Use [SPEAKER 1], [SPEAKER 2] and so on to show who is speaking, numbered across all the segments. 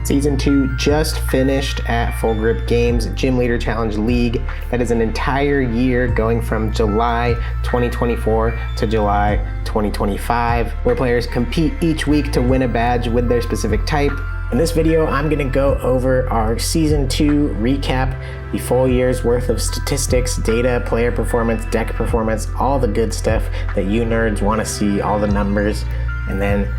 [SPEAKER 1] Season 2 just finished at Full Grip Games Gym Leader Challenge League. That is an entire year going from July 2024 to July 2025, where players compete each week to win a badge with their specific type. In this video, I'm going to go over our Season 2 recap, the full year's worth of statistics, data, player performance, deck performance, all the good stuff that you nerds want to see, all the numbers. And then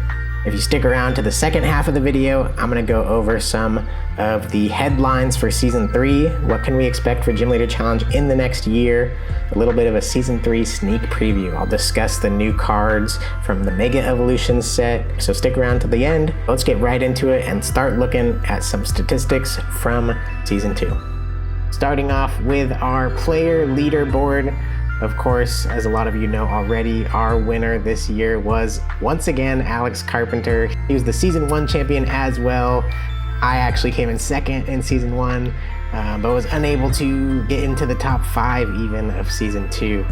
[SPEAKER 1] if you stick around to the second half of the video, I'm going to go over some of the headlines for Season 3. What can we expect for Gym Leader Challenge in the next year? A little bit of a Season 3 sneak preview. I'll discuss the new cards from the Mega Evolution set, so stick around to the end. Let's get right into it and start looking at some statistics from Season 2. Starting off with our player leaderboard. Of course, as a lot of you know already, our winner this year was once again Alex Carpenter. He was the Season 1 champion as well. I actually came in second in Season 1, but was unable to get into the top 5 even of Season 2.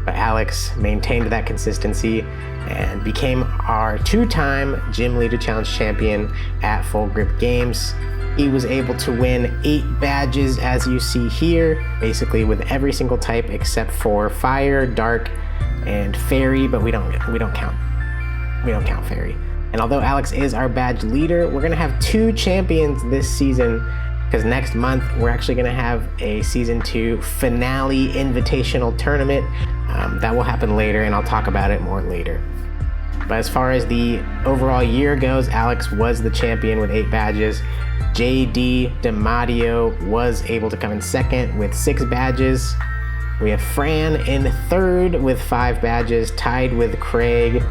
[SPEAKER 1] But Alex maintained that consistency and became our 2-time Gym Leader Challenge champion at Full Grip Games. He was able to win 8 badges, as you see here, basically with every single type except for Fire, Dark, and Fairy, but we don't count Fairy. And although Alex is our badge leader, we're gonna have 2 champions this season, because next month we're actually gonna have a Season 2 finale invitational tournament. That will happen later, and I'll talk about it more later. But as far as the overall year goes, Alex was the champion with 8 badges. JD DiMatteo was able to come in second with 6 badges. We have Fran in third with 5 badges, tied with Craig.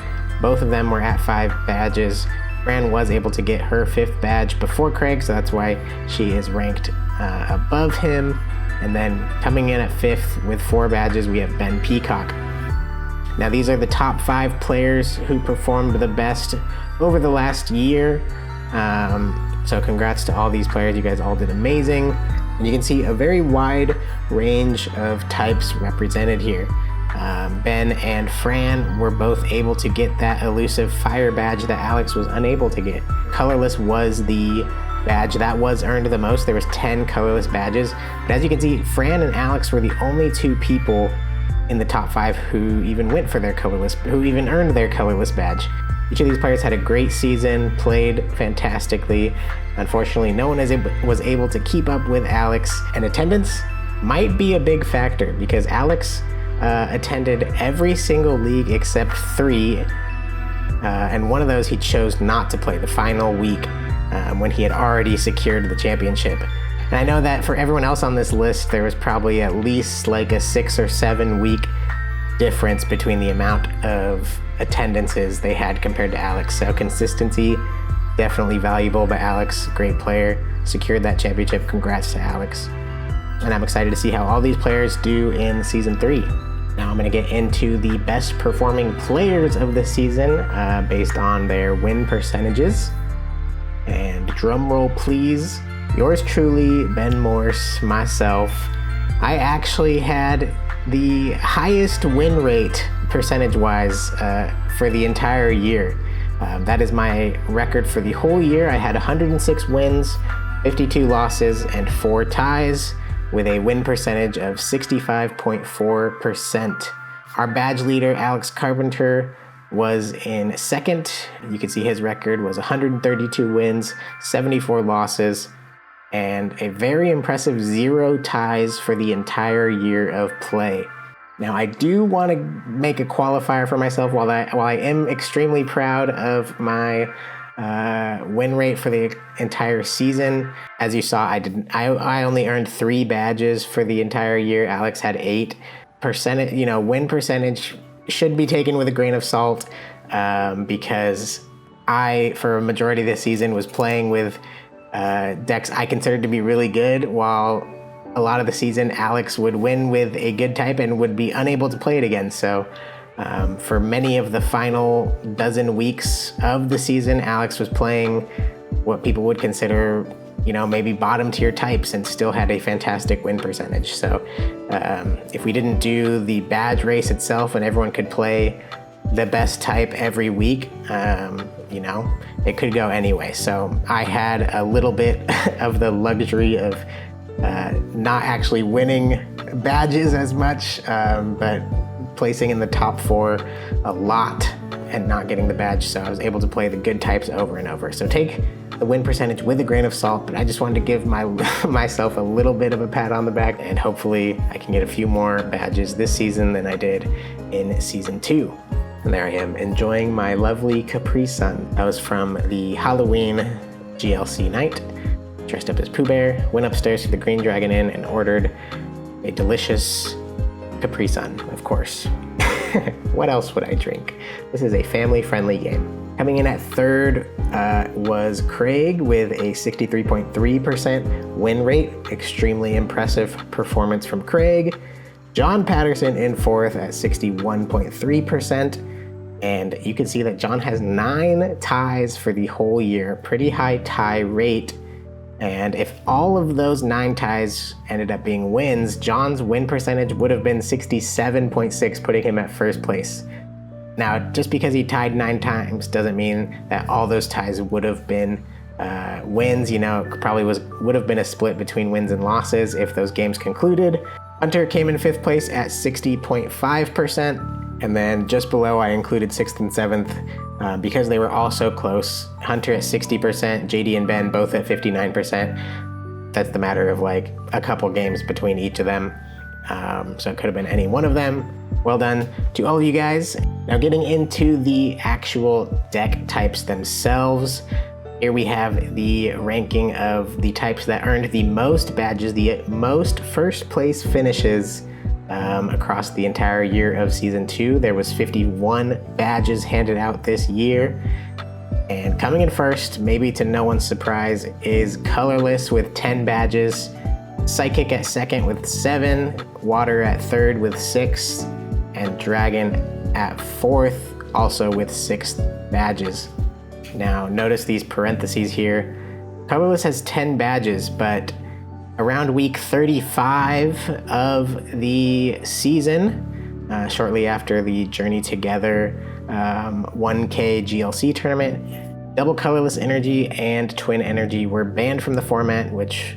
[SPEAKER 1] Both of them were at 5 badges. Fran was able to get her 5th badge before Craig, so that's why she is ranked above him. And then coming in at 5th with 4 badges, we have Ben Peacock. Now these are the top 5 players who performed the best over the last year. So congrats to all these players, you guys all did amazing. And you can see a very wide range of types represented here. Ben and Fran were both able to get that elusive Fire badge that Alex was unable to get. Colorless was the badge that was earned the most. There was 10 Colorless badges. But as you can see, Fran and Alex were the only 2 people in the top 5 who even went for their Colorless, who even earned their Colorless badge. Each of these players had a great season, played fantastically. Unfortunately, no one was able to keep up with Alex, and attendance might be a big factor because Alex attended every single league except 3, and one of those he chose not to play the final week when he had already secured the championship. And I know that for everyone else on this list, there was probably at least like a 6 or 7 week difference between the amount of attendances they had compared to Alex. So consistency, definitely valuable, but Alex, great player, secured that championship. Congrats to Alex. And I'm excited to see how all these players do in Season 3. Now I'm going to get into the best performing players of the season based on their win percentages. And drum roll please. Yours truly, Ben Morse, myself. I actually had the highest win rate percentage-wise for the entire year. That is my record for the whole year. I had 106 wins, 52 losses, and 4 ties, with a win percentage of 65.4%. Our badge leader, Alex Carpenter, was in second. You can see his record was 132 wins, 74 losses, and a very impressive 0 ties for the entire year of play. Now I do want to make a qualifier for myself. While I am extremely proud of my win rate for the entire season, as you saw, I only earned 3 badges for the entire year. Alex had 8. Win percentage should be taken with a grain of salt because I, for a majority of this season, was playing with decks I considered to be really good, while a lot of the season Alex would win with a good type and would be unable to play it again. So for many of the final dozen weeks of the season, Alex was playing what people would consider, maybe bottom tier types and still had a fantastic win percentage. So if we didn't do the badge race itself and everyone could play the best type every week, you know, it could go anyway. So I had a little bit of the luxury of not actually winning badges as much, but placing in the top 4 a lot and not getting the badge. So I was able to play the good types over and over. So take the win percentage with a grain of salt, but I just wanted to give myself a little bit of a pat on the back, and hopefully I can get a few more badges this season than I did in season 2. And there I am, enjoying my lovely Capri Sun. That was from the Halloween GLC night. Dressed up as Pooh Bear, went upstairs to the Green Dragon Inn and ordered a delicious Capri Sun, of course. What else would I drink? This is a family-friendly game. Coming in at 3rd was Craig with a 63.3% win rate. Extremely impressive performance from Craig. John Patterson in 4th at 61.3%. And you can see that John has 9 ties for the whole year. Pretty high tie rate. And if all of those 9 ties ended up being wins, John's win percentage would have been 67.6, putting him at 1st place. Now, just because he tied 9 times doesn't mean that all those ties would have been wins. You know, it probably would have been a split between wins and losses if those games concluded. Hunter came in 5th place at 60.5%. And then just below, I included 6th and 7th because they were all so close. Hunter at 60%, JD and Ben both at 59%. That's the matter of like a couple games between each of them. So it could have been any one of them. Well done to all of you guys. Now getting into the actual deck types themselves. Here we have the ranking of the types that earned the most badges, the most first place finishes across the entire year of season 2. There was 51 badges handed out this year. And coming in first, maybe to no one's surprise, is Colorless with 10 badges, Psychic at 2nd with 7, Water at 3rd with 6, and Dragon at 4th, also with 6 badges. Now notice these parentheses here. Colorless has 10 badges, but around week 35 of the season, shortly after the Journey Together 1K GLC tournament, Double Colorless Energy and Twin Energy were banned from the format, which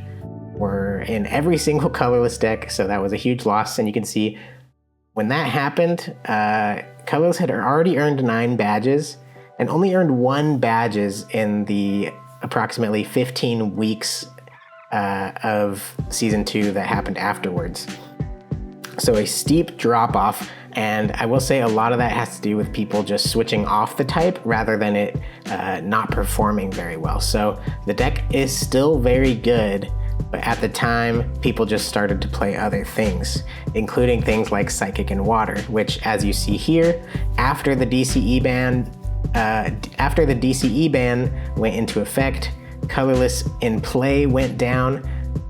[SPEAKER 1] were in every single Colorless deck, so that was a huge loss. And you can see when that happened, Colorless had already earned 9 badges and only earned 1 badges in the approximately 15 weeks of season 2 that happened afterwards. So a steep drop off, and I will say a lot of that has to do with people just switching off the type rather than it not performing very well. So the deck is still very good, but at the time people just started to play other things, including things like Psychic and Water, which, as you see here, after the DCE ban went into effect, Colorless in play went down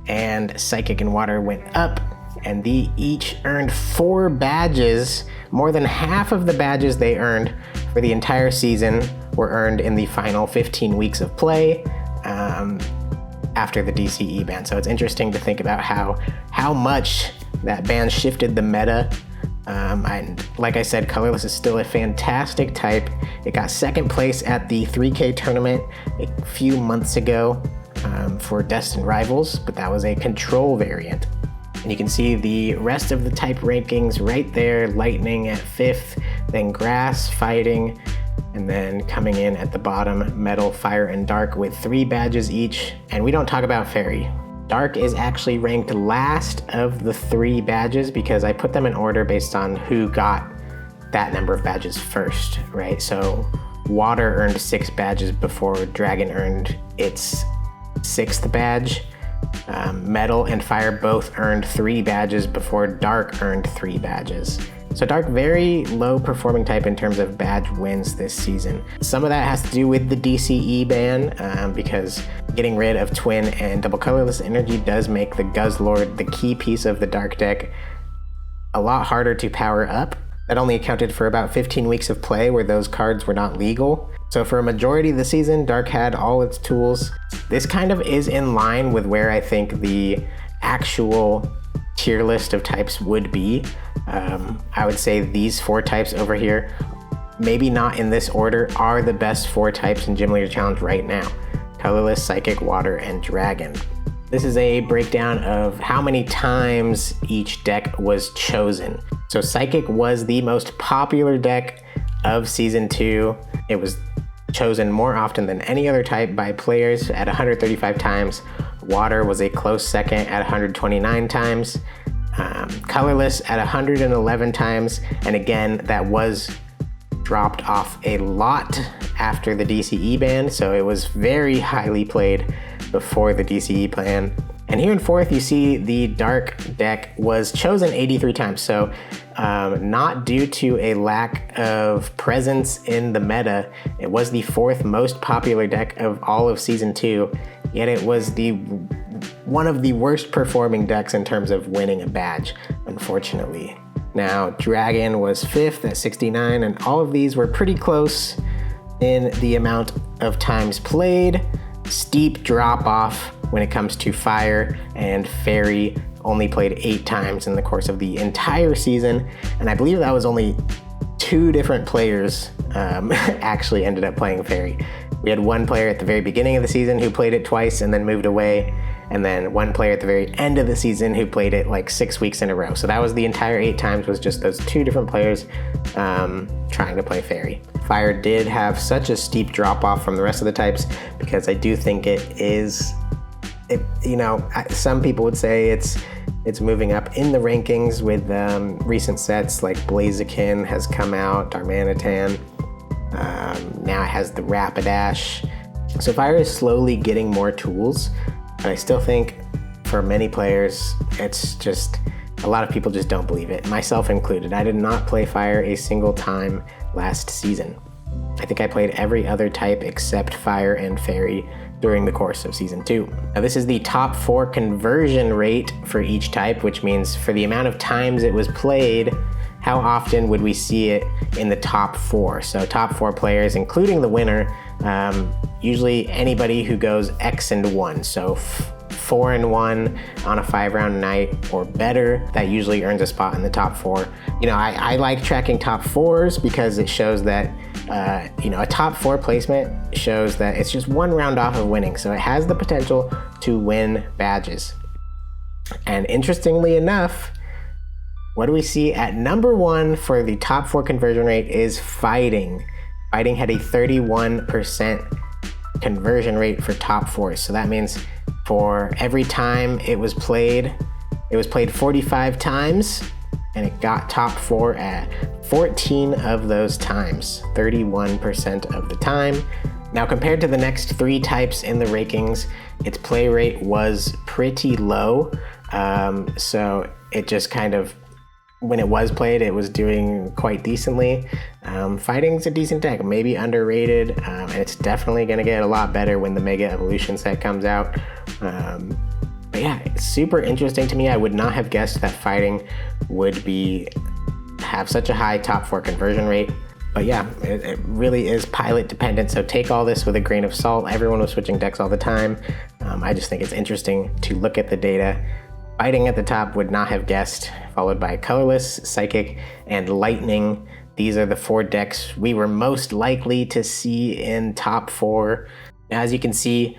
[SPEAKER 1] and Psychic and Water went up, and they each earned 4 badges. More than half of the badges they earned for the entire season were earned in the final 15 weeks of play after the DCE ban. So it's interesting to think about how much that ban shifted the meta. And like I said, Colorless is still a fantastic type. It got 2nd place at the 3K tournament a few months ago for Destined Rivals, but that was a control variant. And you can see the rest of the type rankings right there. Lightning at 5th, then Grass, Fighting, and then coming in at the bottom, Metal, Fire, and Dark with 3 badges each. And we don't talk about Fairy. Dark is actually ranked last of the 3 badges because I put them in order based on who got that number of badges first, right? So Water earned 6 badges before Dragon earned its 6th badge. Metal and Fire both earned 3 badges before Dark earned 3 badges. So Dark, very low performing type in terms of badge wins this season. Some of that has to do with the DCE ban because getting rid of Twin and Double Colorless Energy does make the Guzzlord, the key piece of the Dark deck, a lot harder to power up. That only accounted for about 15 weeks of play where those cards were not legal. So for a majority of the season, Dark had all its tools. This kind of is in line with where I think the actual tier list of types would be. I would say these 4 types over here maybe not in this order, are the best 4 types in Gym Leader Challenge right now: Colorless, Psychic, Water, and Dragon. This is a breakdown of how many times each deck was chosen. So Psychic was the most popular deck of Season 2. It was chosen more often than any other type by players at 135 times. Water was a close second at 129 times. Colorless at 111 times. And again, that was dropped off a lot after the DCE ban, so it was very highly played before the DCE ban. And here in 4th, you see the Dark deck was chosen 83 times, so not due to a lack of presence in the meta. It was the 4th most popular deck of all of Season 2, yet it was one of the worst performing decks in terms of winning a badge, unfortunately. Now, Dragon was 5th at 69, and all of these were pretty close in the amount of times played. Steep drop off when it comes to Fire, and Fairy only played 8 times in the course of the entire season, and I believe that was only 2 different players actually ended up playing Fairy. We had one player at the very beginning of the season who played it twice and then moved away, and then one player at the very end of the season who played it like 6 weeks in a row. So that was the entire 8 times, was just those 2 different players trying to play Fairy. Fire did have such a steep drop off from the rest of the types because I do think some people would say it's moving up in the rankings with recent sets like Blaziken has come out, Darmanitan, now it has the Rapidash. So Fire is slowly getting more tools, but I still think for many players, it's just, a lot of people just don't believe it, myself included. I did not play Fire a single time last season. I think I played every other type except Fire and Fairy during the course of Season 2. Now this is the top 4 conversion rate for each type, which means for the amount of times it was played, how often would we see it in the top 4? So top 4 players, including the winner, usually anybody who goes X and 1. So 4 and 1 on a 5-round night or better, that usually earns a spot in the top 4. I like tracking top 4s because it shows that a top 4 placement shows that it's just 1 round off of winning, so it has the potential to win badges. And interestingly enough, what do we see at number 1 for the top 4 conversion rate is Fighting. Fighting had a 31% conversion rate for top 4s, so that means for every time it was played 45 times, and it got top 4 at 14 of those times, 31% of the time. Now compared to the next 3 types in the rankings, its play rate was pretty low, so it just kind of, when it was played, it was doing quite decently. Fighting's a decent deck, maybe underrated, and it's definitely going to get a lot better when the Mega Evolution set comes out. But yeah, it's super interesting to me. I would not have guessed that Fighting would have such a high top 4 conversion rate. But yeah, it really is pilot dependent, so take all this with a grain of salt. Everyone was switching decks all the time. I just think it's interesting to look at the data. Fighting at the top, would not have guessed, followed by Colorless, Psychic, and Lightning. These are the 4 decks we were most likely to see in top 4. Now, as you can see,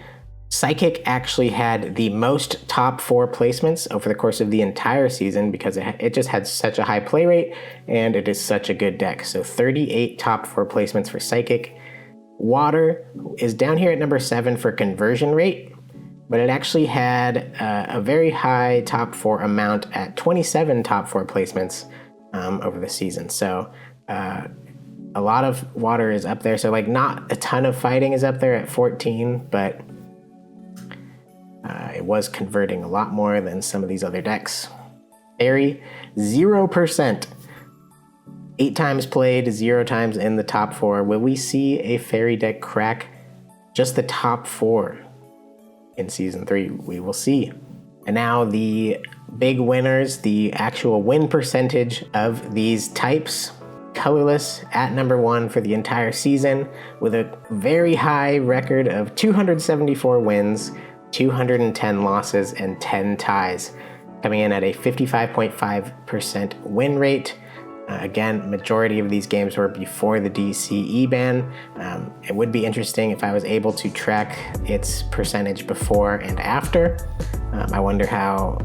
[SPEAKER 1] Psychic actually had the most top 4 placements over the course of the entire season because it just had such a high play rate and it is such a good deck. So 38 top 4 placements for Psychic. Water is down here at number 7 for conversion rate, but it actually had a very high top 4 amount at 27 top 4 placements over the season. So a lot of Water is up there. So like not a ton of Fighting is up there at 14, but it was converting a lot more than some of these other decks. Fairy, 0%. 8 times played, 0 times in the top 4. Will we see a Fairy deck crack just the top 4 in Season 3? We will see. And now the big winners, the actual win percentage of these types. Colorless at number 1 for the entire season with a very high record of 274 wins, 210 losses, and 10 ties, coming in at a 55.5% win rate. Again, majority of these games were before the DCE ban. It would be interesting if I was able to track its percentage before and after. I wonder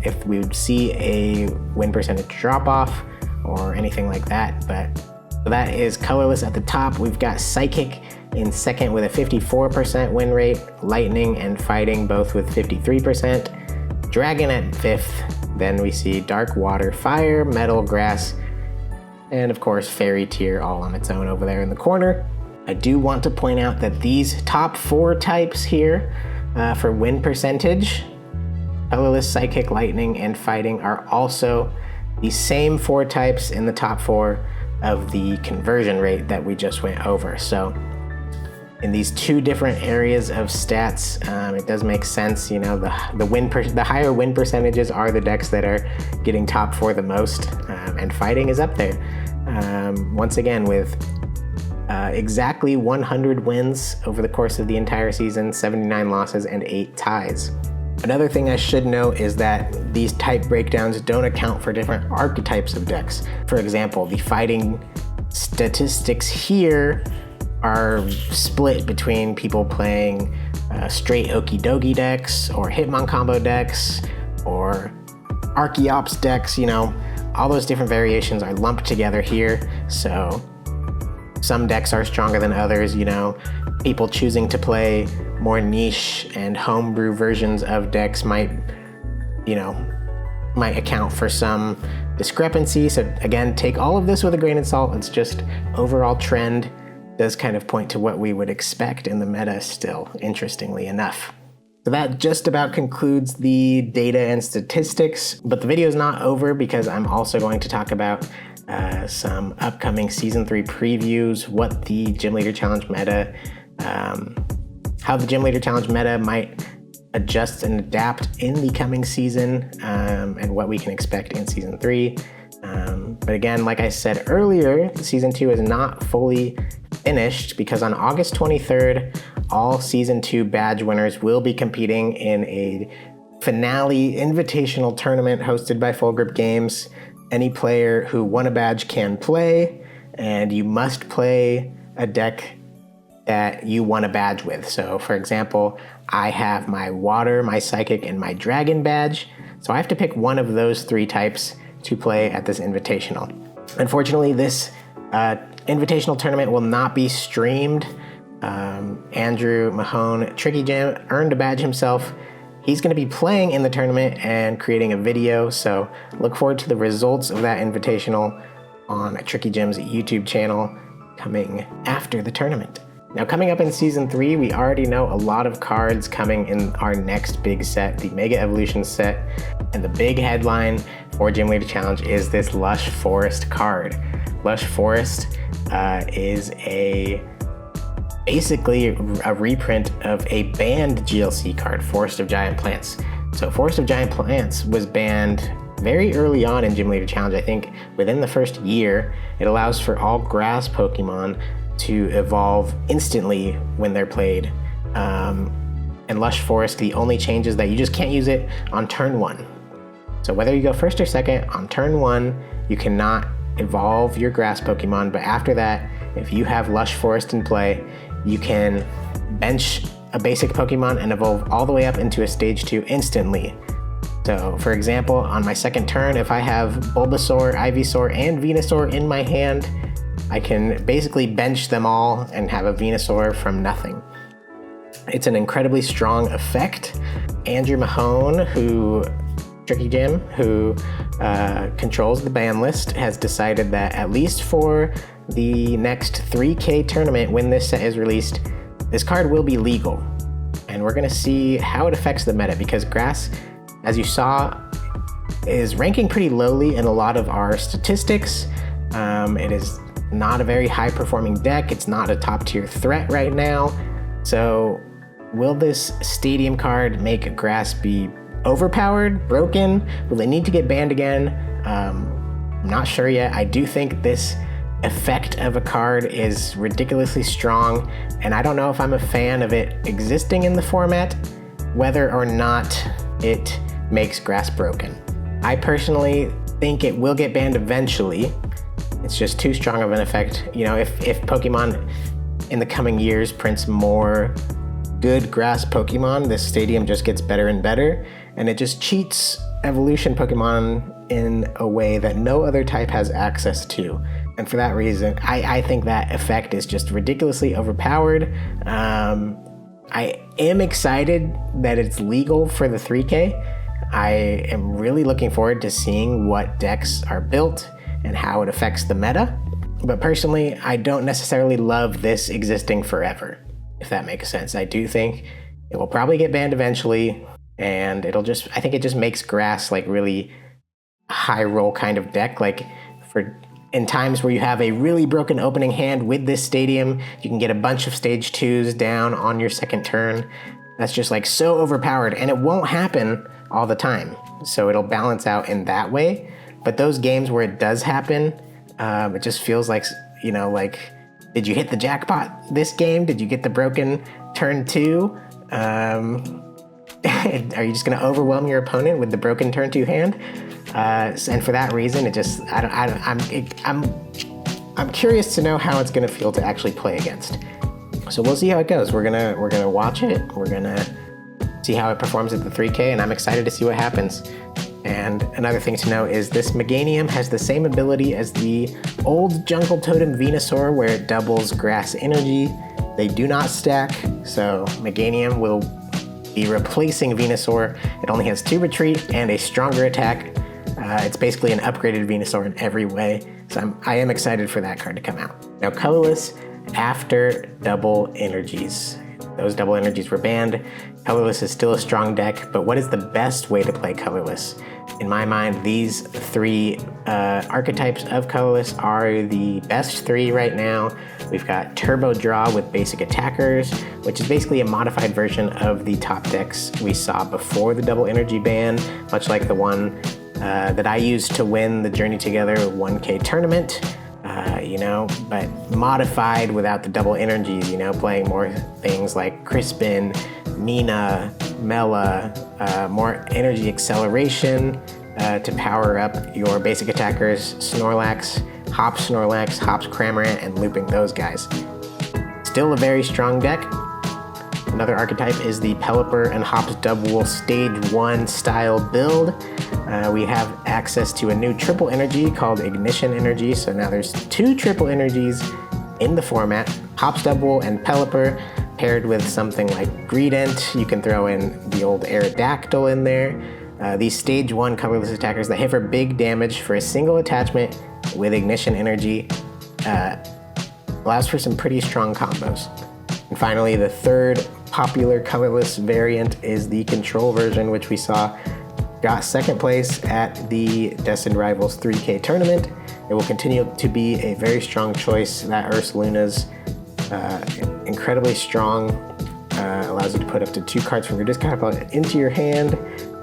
[SPEAKER 1] if we would see a win percentage drop off or anything like that. But so that is Colorless at the top. We've got Psychic in second with a 54% win rate, Lightning and Fighting both with 53%, Dragon at fifth, then we see Dark Water, Fire, Metal, Grass, and of course Fairy Tier all on its own over there in the corner. I do want to point out that these top 4 types here for win percentage, Colorless, Psychic, Lightning, and Fighting, are also the same 4 types in the top 4 of the conversion rate that we just went over. So in these 2 different areas of stats, it does make sense. You know, the higher win percentages are the decks that are getting top 4 the most, and Fighting is up there. Once again, with exactly 100 wins over the course of the entire season, 79 losses, and 8 ties. Another thing I should note is that these type breakdowns don't account for different archetypes of decks. For example, the Fighting statistics here are split between people playing straight Okie Dokie decks or Hitmon combo decks or Archeops decks. You know, all those different variations are lumped together here. So some decks are stronger than others. You know, people choosing to play more niche and homebrew versions of decks might account for some discrepancy. So again, take all of this with a grain of salt. It's just overall trend does kind of point to what we would expect in the meta still, interestingly enough. So that just about concludes the data and statistics, but the video is not over because I'm also going to talk about some upcoming Season 3 previews, what the Gym Leader Challenge meta, how the Gym Leader Challenge meta might adjust and adapt in the coming season, and what we can expect in Season 3. But again, like I said earlier, Season 2 is not fully finished because on August 23rd, all Season 2 badge winners will be competing in a finale invitational tournament hosted by Full Grip Games. Any player who won a badge can play, and you must play a deck that you won a badge with. So for example, I have my Water, my Psychic, and my Dragon badge. So I have to pick one of those 3 types to play at this invitational. Unfortunately, this invitational tournament will not be streamed. Andrew Mahone, Tricky Jam, earned a badge himself. He's going to be playing in the tournament and creating a video, so look forward to the results of that invitational on Tricky Jim's YouTube channel coming after the tournament. Now, coming up in Season 3, we already know a lot of cards coming in our next big set, the Mega Evolution set, and the big headline for Gym Leader Challenge is this Lush Forest card. Lush Forest is basically a reprint of a banned GLC card, Forest of Giant Plants. So Forest of Giant Plants was banned very early on in Gym Leader Challenge. I think within the first year. It allows for all grass Pokemon to evolve instantly when they're played. And Lush Forest, the only change is that you just can't use it on turn 1. So whether you go first or second, on turn 1, you cannot evolve your grass Pokemon, but after that, if you have Lush Forest in play, you can bench a basic Pokemon and evolve all the way up into a stage 2 instantly. So for example, on my second turn, if I have Bulbasaur, Ivysaur, and Venusaur in my hand, I can basically bench them all and have a Venusaur from nothing. It's an incredibly strong effect. Andrew Mahone, Tricky Jim, who controls the ban list, has decided that at least for the next 3K tournament, when this set is released, this card will be legal. And we're going to see how it affects the meta, because grass, as you saw, is ranking pretty lowly in a lot of our statistics. It is not a very high performing deck. It's not a top tier threat right now. So will this stadium card make grass be overpowered, broken? Will it need to get banned again? I'm not sure yet. I do think this effect of a card is ridiculously strong, and I don't know if I'm a fan of it existing in the format, whether or not it makes grass broken. I personally think it will get banned eventually. It's just too strong of an effect. You know, if Pokemon in the coming years prints more good grass Pokemon, this stadium just gets better and better, and it just cheats evolution Pokemon in a way that no other type has access to. And for that reason, I think that effect is just ridiculously overpowered. I am excited that it's legal for the 3K. I am really looking forward to seeing what decks are built and how it affects the meta. But personally, I don't necessarily love this existing forever, if that makes sense. I do think it will probably get banned eventually, and I think it just makes grass like really high roll kind of deck. Like in times where you have a really broken opening hand with this stadium, you can get a bunch of stage 2s down on your second turn. That's just like so overpowered, and it won't happen all the time. So it'll balance out in that way. But those games where it does happen, it just feels like, you know, like, did you hit the jackpot this game? Did you get the broken turn 2? Are you just going to overwhelm your opponent with the broken turn 2 hand? And for that reason, I'm curious to know how it's going to feel to actually play against. So we'll see how it goes. We're gonna watch it. We're gonna see how it performs at the 3K, and I'm excited to see what happens. And another thing to know is this Meganium has the same ability as the old Jungle Totem Venusaur, where it doubles grass energy. They do not stack, so Meganium will be replacing Venusaur. It only has 2 retreat and a stronger attack. It's basically an upgraded Venusaur in every way, so I am excited for that card to come out. Now, Colorless, after double energies. Those double energies were banned. Colorless is still a strong deck, but what is the best way to play Colorless? In my mind, these 3 archetypes of Colorless are the best 3 right now. We've got Turbo Draw with basic attackers, which is basically a modified version of the top decks we saw before the double energy ban, much like the one that I used to win the Journey Together 1K tournament. But modified without the double energies, playing more things like Crispin, Nina, Mela, more energy acceleration to power up your basic attackers, Snorlax, Hops Cramorant, and looping those guys. Still a very strong deck. Another archetype is the Pelipper and Hops Double Stage 1 style build. We have access to a new triple energy called Ignition Energy, so now there's 2 triple energies in the format, Hops Double and Pelipper, paired with something like Greedent. You can throw in the old Aerodactyl in there. These Stage 1 colorless attackers that hit for big damage for a single attachment with Ignition Energy allows for some pretty strong combos. And finally, the third popular colorless variant is the Control version, which we saw got second place at the Destined Rivals 3K tournament. It will continue to be a very strong choice. That Ursaluna's incredibly strong, allows you to put up to 2 cards from your discard pile into your hand,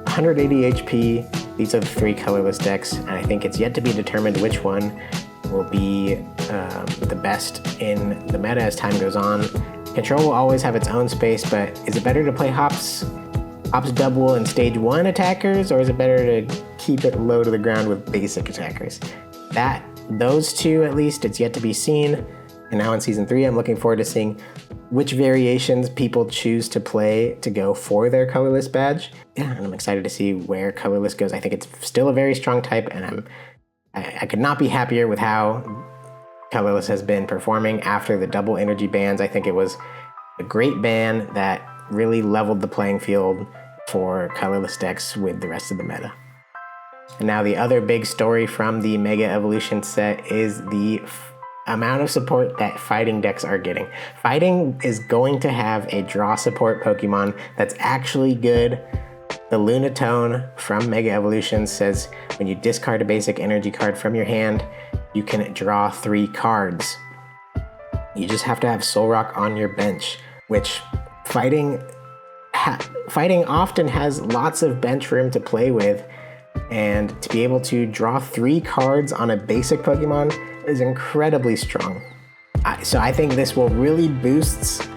[SPEAKER 1] 180 HP. These are the 3 colorless decks, and I think it's yet to be determined which one will be the best in the meta as time goes on. Control will always have its own space, but is it better to play Hops Double and Stage 1 attackers, or is it better to keep it low to the ground with basic attackers? Those 2, at least, it's yet to be seen. And now in Season 3, I'm looking forward to seeing which variations people choose to play to go for their colorless badge. Yeah, and I'm excited to see where colorless goes. I think it's still a very strong type, and I could not be happier with how colorless has been performing after the double energy bans. I think it was a great ban that really leveled the playing field for colorless decks with the rest of the meta. And now the other big story from the Mega Evolution set is the amount of support that fighting decks are getting. Fighting is going to have a draw support Pokemon that's actually good. The Lunatone from Mega Evolution says when you discard a basic energy card from your hand, you can draw 3 cards. You just have to have Solrock on your bench, which fighting often has lots of bench room to play with, and to be able to draw 3 cards on a basic Pokemon is incredibly strong. So I think this will really boost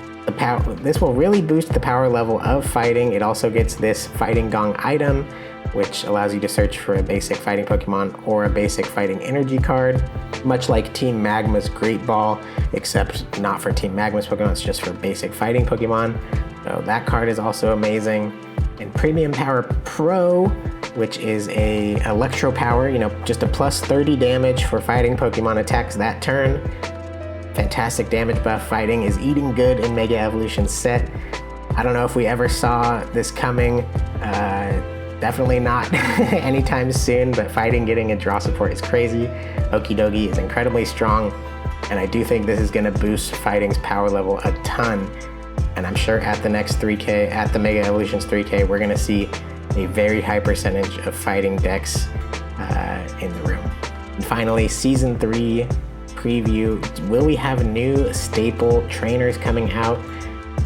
[SPEAKER 1] This will really boost the power level of fighting. It also gets this Fighting Gong item, which allows you to search for a basic fighting Pokemon or a basic fighting energy card, much like Team Magma's Great Ball, except not for Team Magma's Pokemon, it's just for basic fighting Pokemon. So that card is also amazing. And Premium Power Pro, which is a Electro Power, just a plus 30 damage for fighting Pokemon attacks that turn. Fantastic damage buff. Fighting is eating good in Mega Evolution set. I don't know if we ever saw this coming. Definitely not anytime soon, but fighting getting a draw support is crazy. Okidogi is incredibly strong, and I do think this is going to boost fighting's power level a ton. And I'm sure at the next 3K, at the Mega Evolutions 3K, we're going to see a very high percentage of fighting decks in the room. And finally, Season 3 preview. Will we have new staple trainers coming out?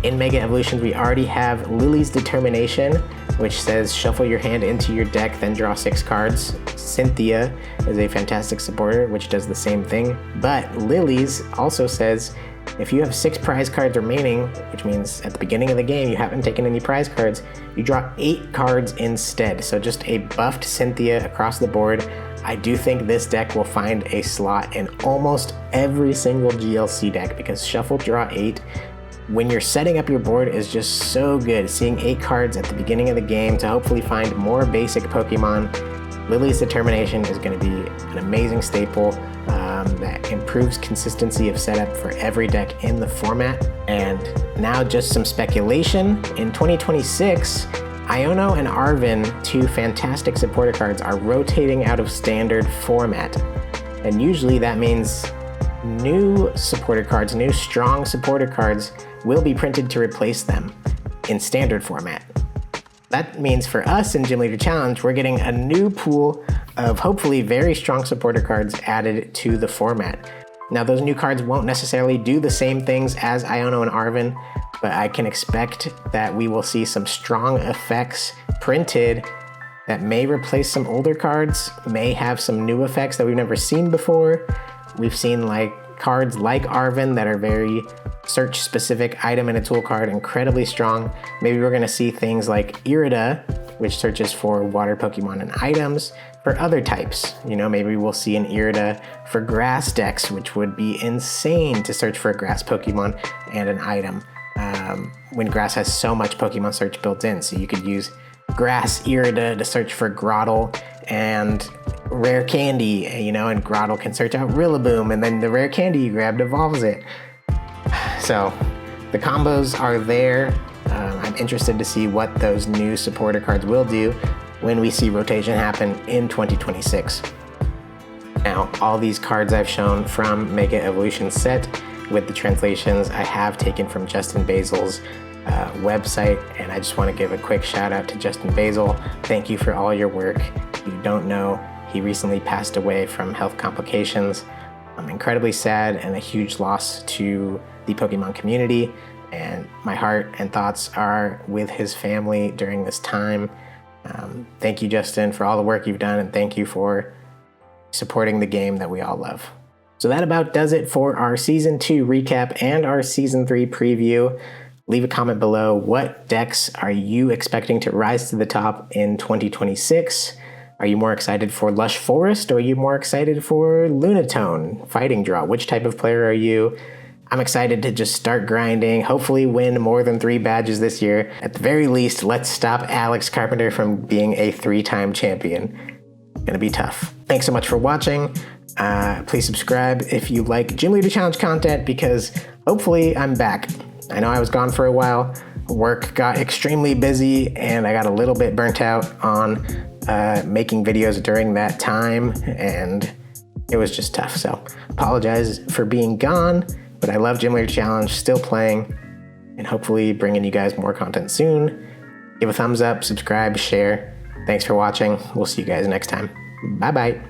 [SPEAKER 1] In Mega Evolutions, we already have Lily's Determination, which says shuffle your hand into your deck, then draw 6 cards. Cynthia is a fantastic supporter, which does the same thing. But Lily's also says if you have 6 prize cards remaining, which means at the beginning of the game you haven't taken any prize cards, you draw 8 cards instead. So just a buffed Cynthia across the board. I do think this deck will find a slot in almost every single GLC deck because Shuffle Draw 8, when you're setting up your board, is just so good. Seeing 8 cards at the beginning of the game to hopefully find more basic Pokemon. Lily's Determination is going to be an amazing staple that improves consistency of setup for every deck in the format. And now just some speculation. In 2026, Iono and Arven, 2 fantastic supporter cards, are rotating out of standard format. And usually that means new supporter cards, new strong supporter cards will be printed to replace them in standard format. That means for us in Gym Leader Challenge, we're getting a new pool of hopefully very strong supporter cards added to the format. Now those new cards won't necessarily do the same things as Iono and Arven, but I can expect that we will see some strong effects printed that may replace some older cards, may have some new effects that we've never seen before. We've seen cards like Arven that are very search specific item in a tool card, incredibly strong. Maybe we're gonna see things like Irida, which searches for water Pokemon and items for other types. Maybe we'll see an Irida for grass decks, which would be insane to search for a grass Pokemon and an item. When grass has so much Pokemon search built in, so you could use grass Irida to search for Grottle and rare candy, and Grottle can search out Rillaboom, and then the rare candy you grabbed evolves it. So the combos are there. I'm interested to see what those new supporter cards will do when we see rotation happen in 2026. Now, all these cards I've shown from Mega Evolution set with the translations I have taken from Justin Basil's website, and I just want to give a quick shout out to Justin Basil. Thank you for all your work. If you don't know, he recently passed away from health complications. I'm incredibly sad and a huge loss to the Pokemon community, and my heart and thoughts are with his family during this time. Thank you, Justin, for all the work you've done, and thank you for supporting the game that we all love. So that about does it for our Season 2 recap and our Season 3 preview. Leave a comment below. What decks are you expecting to rise to the top in 2026? Are you more excited for Lush Forest, or are you more excited for Lunatone, Fighting Draw? Which type of player are you? I'm excited to just start grinding, hopefully win more than 3 badges this year. At the very least, let's stop Alex Carpenter from being a 3-time champion. Gonna be tough. Thanks so much for watching. Please subscribe if you like Gym Leader Challenge content, because hopefully I'm back. I know I was gone for a while. Work got extremely busy and I got a little bit burnt out on making videos during that time, and it was just tough. So apologize for being gone, but I love Gym Leader Challenge, still playing, and hopefully bringing you guys more content soon. Give a thumbs up, subscribe, share. Thanks for watching. We'll see you guys next time. Bye-bye.